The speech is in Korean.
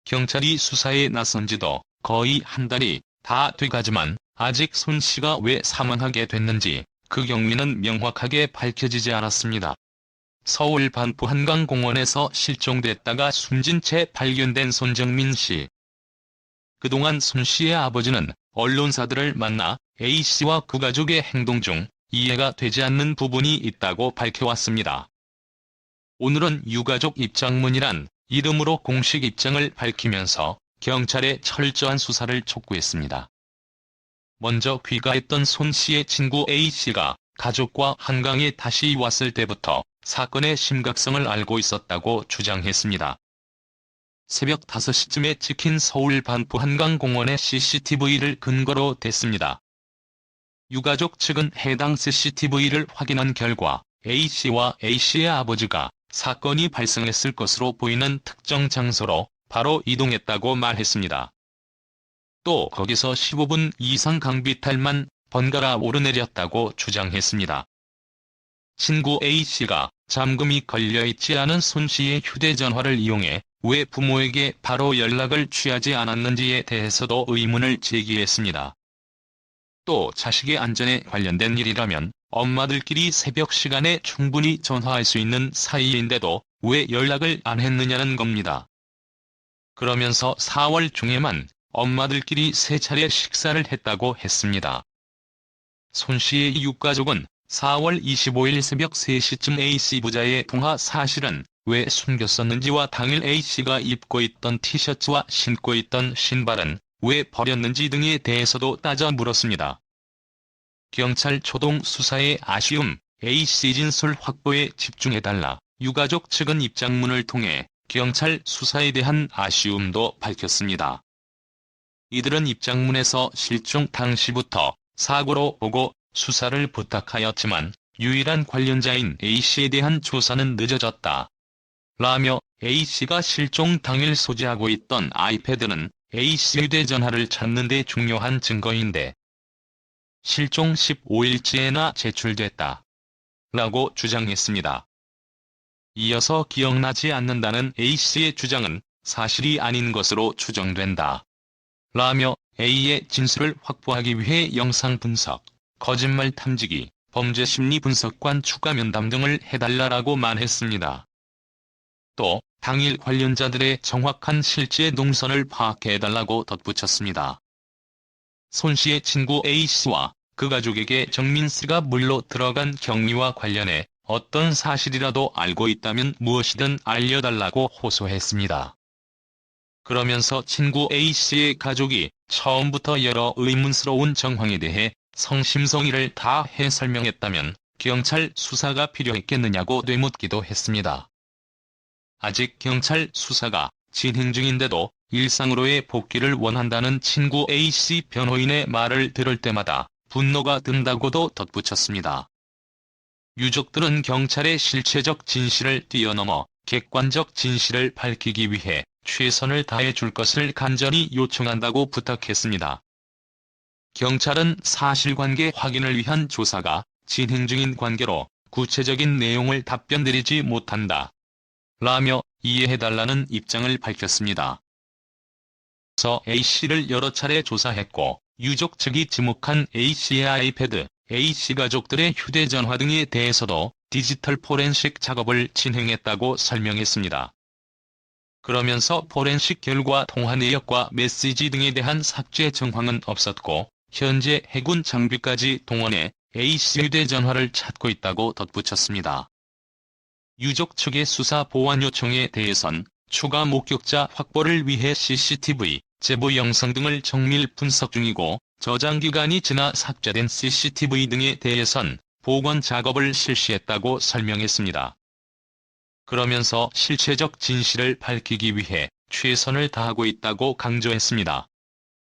경찰이 수사에 나선 지도 거의 한 달이 다 돼가지만 아직 손 씨가 왜 사망하게 됐는지 그 경위는 명확하게 밝혀지지 않았습니다. 서울 반포 한강공원에서 실종됐다가 숨진 채 발견된 손정민 씨. 그동안 손 씨의 아버지는 언론사들을 만나 A씨와 그 가족의 행동 중 이해가 되지 않는 부분이 있다고 밝혀왔습니다. 오늘은 유가족 입장문이란 이름으로 공식 입장을 밝히면서 경찰의 철저한 수사를 촉구했습니다. 먼저 귀가했던 손 씨의 친구 A씨가 가족과 한강에 다시 왔을 때부터 사건의 심각성을 알고 있었다고 주장했습니다. 새벽 5시쯤에 찍힌 서울 반포 한강공원의 CCTV를 근거로 댔습니다. 유가족 측은 해당 CCTV를 확인한 결과 A씨와 A씨의 아버지가 사건이 발생했을 것으로 보이는 특정 장소로 바로 이동했다고 말했습니다. 또 거기서 15분 이상 강비탈만 번갈아 오르내렸다고 주장했습니다. 친구 A씨가 잠금이 걸려있지 않은 손 씨의 휴대전화를 이용해 왜 부모에게 바로 연락을 취하지 않았는지에 대해서도 의문을 제기했습니다. 또 자식의 안전에 관련된 일이라면 엄마들끼리 새벽 시간에 충분히 전화할 수 있는 사이인데도 왜 연락을 안 했느냐는 겁니다. 그러면서 4월 중에만 엄마들끼리 3차례 식사를 했다고 했습니다. 손 씨의 유가족은 4월 25일 새벽 3시쯤 A씨 부자의 통화 사실은 왜 숨겼었는지와 당일 A씨가 입고 있던 티셔츠와 신고 있던 신발은 왜 버렸는지 등에 대해서도 따져 물었습니다. 경찰 초동 수사의 아쉬움, A씨 진술 확보에 집중해달라. 유가족 측은 입장문을 통해 경찰 수사에 대한 아쉬움도 밝혔습니다. 이들은 입장문에서 실종 당시부터 사고로 보고 수사를 부탁하였지만 유일한 관련자인 A씨에 대한 조사는 늦어졌다. 라며 A씨가 실종 당일 소지하고 있던 아이패드는 A씨 휴대전화를 찾는 데 중요한 증거인데 실종 15일째나 제출됐다. 라고 주장했습니다. 이어서 기억나지 않는다는 A씨의 주장은 사실이 아닌 것으로 추정된다. 라며 A의 진술을 확보하기 위해 영상 분석, 거짓말 탐지기, 범죄 심리 분석관 추가 면담 등을 해달라고 말했습니다. 또 당일 관련자들의 정확한 실제 동선을 파악해달라고 덧붙였습니다. 손 씨의 친구 A씨와 그 가족에게 정민 씨가 물로 들어간 경위와 관련해 어떤 사실이라도 알고 있다면 무엇이든 알려달라고 호소했습니다. 그러면서 친구 A씨의 가족이 처음부터 여러 의문스러운 정황에 대해 성심성의를 다해 설명했다면 경찰 수사가 필요했겠느냐고 되묻기도 했습니다. 아직 경찰 수사가 진행 중인데도 일상으로의 복귀를 원한다는 친구 A씨 변호인의 말을 들을 때마다 분노가 든다고도 덧붙였습니다. 유족들은 경찰의 실체적 진실을 뛰어넘어 객관적 진실을 밝히기 위해 최선을 다해 줄 것을 간절히 요청한다고 부탁했습니다. 경찰은 사실관계 확인을 위한 조사가 진행 중인 관계로 구체적인 내용을 답변드리지 못한다. 라며 이해해달라는 입장을 밝혔습니다. 서 A씨를 여러 차례 조사했고 유족 측이 지목한 A씨의 아이패드, A씨 가족들의 휴대전화 등에 대해서도 디지털 포렌식 작업을 진행했다고 설명했습니다. 그러면서 포렌식 결과 통화 내역과 메시지 등에 대한 삭제 정황은 없었고 현재 해군 장비까지 동원해 A씨 휴대전화를 찾고 있다고 덧붙였습니다. 유족 측의 수사 보완 요청에 대해선 추가 목격자 확보를 위해 CCTV, 제보 영상 등을 정밀 분석 중이고 저장 기간이 지나 삭제된 CCTV 등에 대해선 복원 작업을 실시했다고 설명했습니다. 그러면서 실체적 진실을 밝히기 위해 최선을 다하고 있다고 강조했습니다.